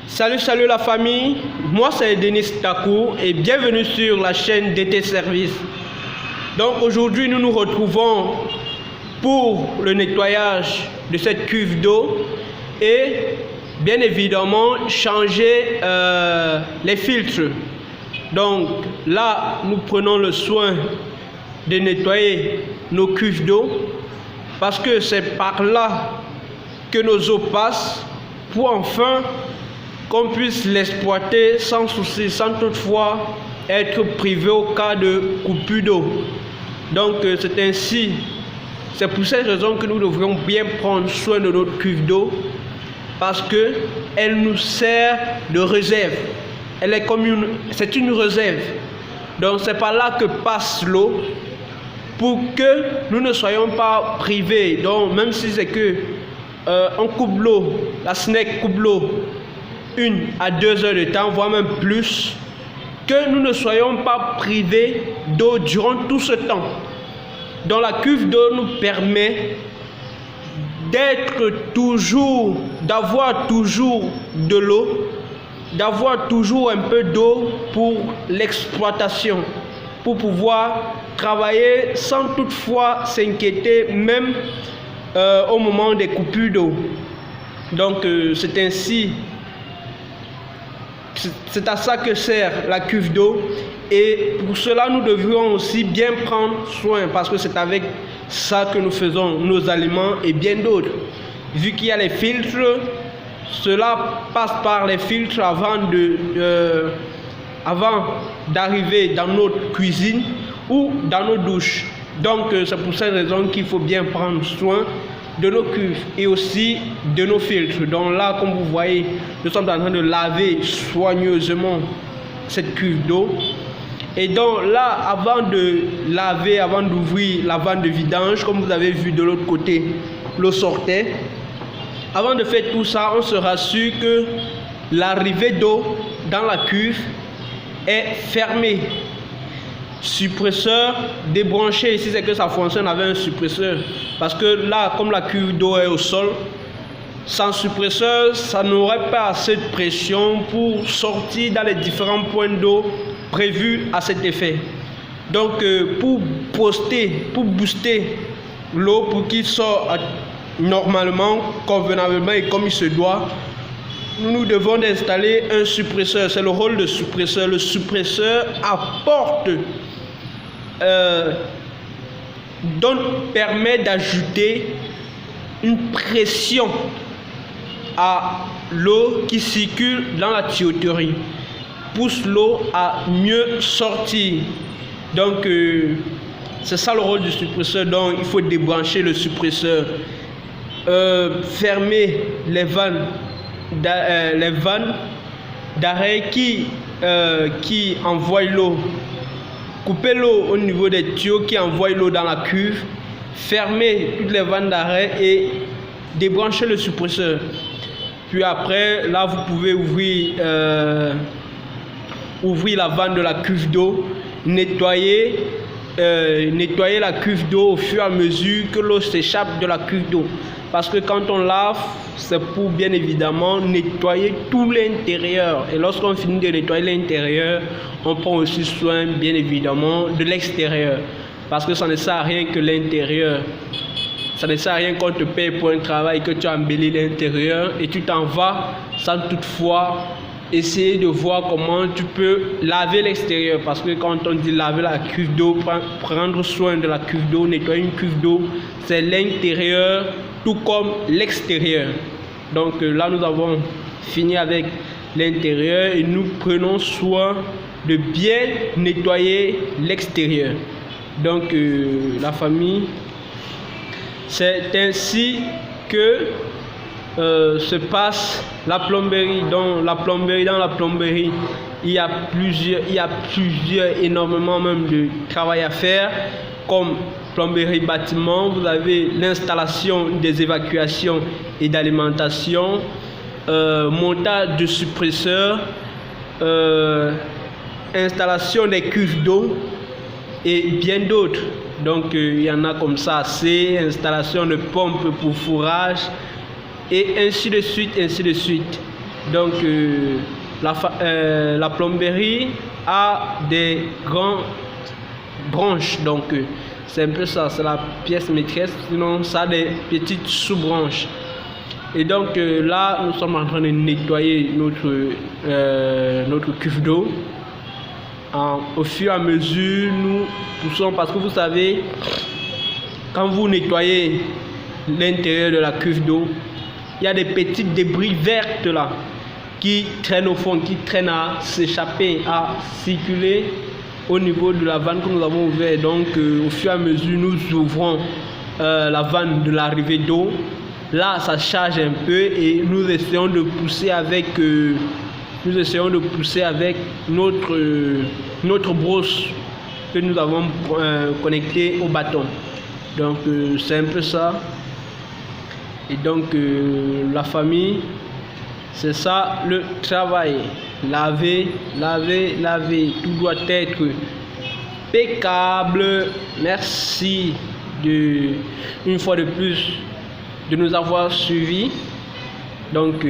Salut la famille, moi c'est Denis Takou et bienvenue sur la chaîne DT Service. Donc aujourd'hui nous nous retrouvons pour le nettoyage de cette cuve d'eau et bien évidemment changer les filtres. Donc là nous prenons le soin de nettoyer nos cuves d'eau parce que c'est par là que nos eaux passent pour enfin qu'on puisse l'exploiter sans souci, sans toutefois être privé au cas de coupure d'eau. Donc c'est pour cette raison que nous devrions bien prendre soin de notre cuve d'eau parce qu'elle nous sert de réserve. C'est une réserve. Donc c'est par là que passe l'eau pour que nous ne soyons pas privés. Donc même si c'est que on coupe l'eau, la SNEC coupe l'eau 1 à 2 heures de temps, voire même plus, que nous ne soyons pas privés d'eau durant tout ce temps. Donc la cuve d'eau nous permet d'avoir toujours de l'eau, d'avoir toujours un peu d'eau pour l'exploitation, pour pouvoir travailler sans toutefois s'inquiéter même au moment des coupures d'eau. Donc c'est à ça que sert la cuve d'eau et pour cela nous devrions aussi bien prendre soin parce que c'est avec ça que nous faisons nos aliments et bien d'autres. Vu qu'il y a les filtres, cela passe par les filtres avant d'arriver dans notre cuisine ou dans nos douches. Donc c'est pour cette raison qu'il faut bien prendre soin de nos cuves et aussi de nos filtres. Donc là, comme vous voyez, nous sommes en train de laver soigneusement cette cuve d'eau. Et donc là, avant de laver, avant d'ouvrir la vanne de vidange, comme vous avez vu de l'autre côté, l'eau sortait. Avant de faire tout ça, on se rassure que l'arrivée d'eau dans la cuve est fermée. Suppresseur débranché, ici c'est que ça fonctionne avec un suppresseur parce que là comme la cuve d'eau est au sol, sans suppresseur ça n'aurait pas assez de pression pour sortir dans les différents points d'eau prévus à cet effet. Donc pour booster l'eau pour qu'il sorte normalement, convenablement et comme il se doit, nous devons installer un suppresseur. C'est le rôle de suppresseur. Le suppresseur apporte permet d'ajouter une pression à l'eau qui circule dans la tuyauterie, pousse l'eau à mieux sortir. Donc c'est ça le rôle du suppresseur. Donc il faut débrancher le suppresseur, fermer les vannes d'arrêt qui envoient l'eau, couper l'eau au niveau des tuyaux qui envoient l'eau dans la cuve, fermer toutes les vannes d'arrêt et débrancher le suppresseur. Puis après, là vous pouvez ouvrir la vanne de la cuve d'eau, nettoyer la cuve d'eau au fur et à mesure que l'eau s'échappe de la cuve d'eau. Parce que quand on lave, c'est pour bien évidemment nettoyer tout l'intérieur. Et lorsqu'on finit de nettoyer l'intérieur, on prend aussi soin bien évidemment de l'extérieur. Parce que ça ne sert à rien que l'intérieur. Ça ne sert à rien qu'on te paye pour un travail, que tu embellis l'intérieur et tu t'en vas sans toutefois essayer de voir comment tu peux laver l'extérieur. Parce que quand on dit laver la cuve d'eau, prendre soin de la cuve d'eau, nettoyer une cuve d'eau, c'est l'intérieur tout comme l'extérieur. Donc là nous avons fini avec l'intérieur et nous prenons soin de bien nettoyer l'extérieur. Donc la famille, c'est ainsi que se passe la plomberie. Dans la plomberie, il y a énormément même de travail à faire, comme plomberie bâtiment. Vous avez l'installation des évacuations et d'alimentation, montage de suppresseurs, installation des cuves d'eau et bien d'autres. Donc il y en a comme ça, c'est installation de pompes pour fourrage et ainsi de suite, ainsi de suite. Donc la plomberie a des grandes branches, donc c'est un peu ça, c'est la pièce maîtresse, sinon ça a des petites sous-branches. Et donc là, nous sommes en train de nettoyer notre cuve d'eau. Au fur et à mesure, nous poussons, parce que vous savez, quand vous nettoyez l'intérieur de la cuve d'eau, il y a des petits débris verts là qui traînent au fond, qui traînent à s'échapper, à circuler au niveau de la vanne que nous avons ouverte. Donc au fur et à mesure, nous ouvrons la vanne de l'arrivée d'eau. Là, ça charge un peu et nous essayons de pousser avec notre brosse que nous avons connectée au bâton. Donc c'est un peu ça. Et donc la famille, c'est ça le travail. Laver, laver, laver. Tout doit être impeccable. Merci une fois de plus de nous avoir suivis. Donc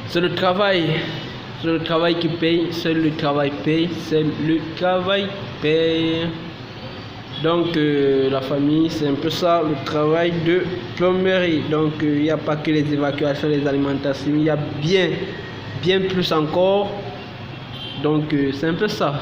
c'est le travail qui paye, c'est le travail paye, c'est le travail paye. Donc la famille, c'est un peu ça le travail de plomberie. Donc il n'y a pas que les évacuations, les alimentations, il y a bien plus encore. Donc c'est un peu ça.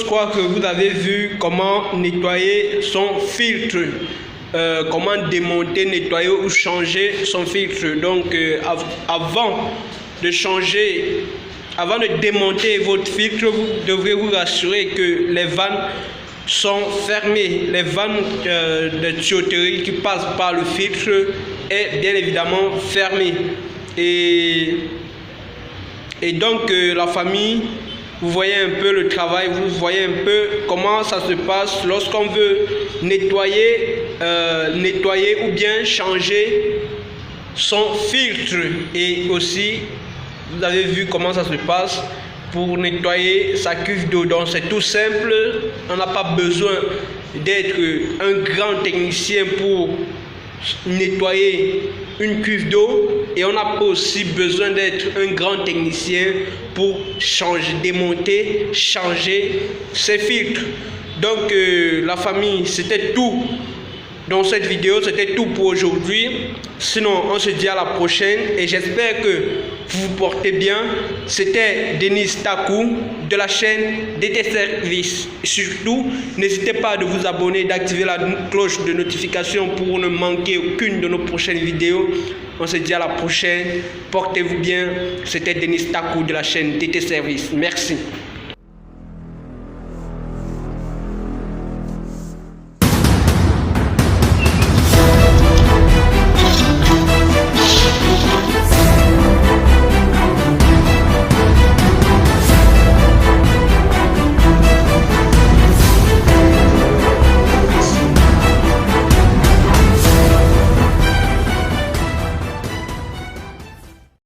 crois que vous avez vu comment nettoyer son filtre, comment démonter, nettoyer ou changer son filtre. Donc avant de démonter votre filtre, vous devrez vous rassurer que les vannes sont fermées. Les vannes de tuyauterie qui passent par le filtre est bien évidemment fermée. Et donc la famille, vous voyez un peu le travail, vous voyez un peu comment ça se passe lorsqu'on veut nettoyer ou bien changer son filtre. Et aussi, vous avez vu comment ça se passe pour nettoyer sa cuve d'eau. Donc c'est tout simple, on n'a pas besoin d'être un grand technicien pour nettoyer une cuve d'eau, et on n'a pas aussi besoin d'être un grand technicien pour démonter, changer ses filtres. Donc la famille, c'était tout dans cette vidéo, c'était tout pour aujourd'hui. Sinon, on se dit à la prochaine et j'espère que vous vous portez bien. C'était Denis Takou de la chaîne DT Service. Surtout, n'hésitez pas de vous abonner, d'activer la cloche de notification pour ne manquer aucune de nos prochaines vidéos. On se dit à la prochaine. Portez-vous bien. C'était Denis Takou de la chaîne DT Service. Merci.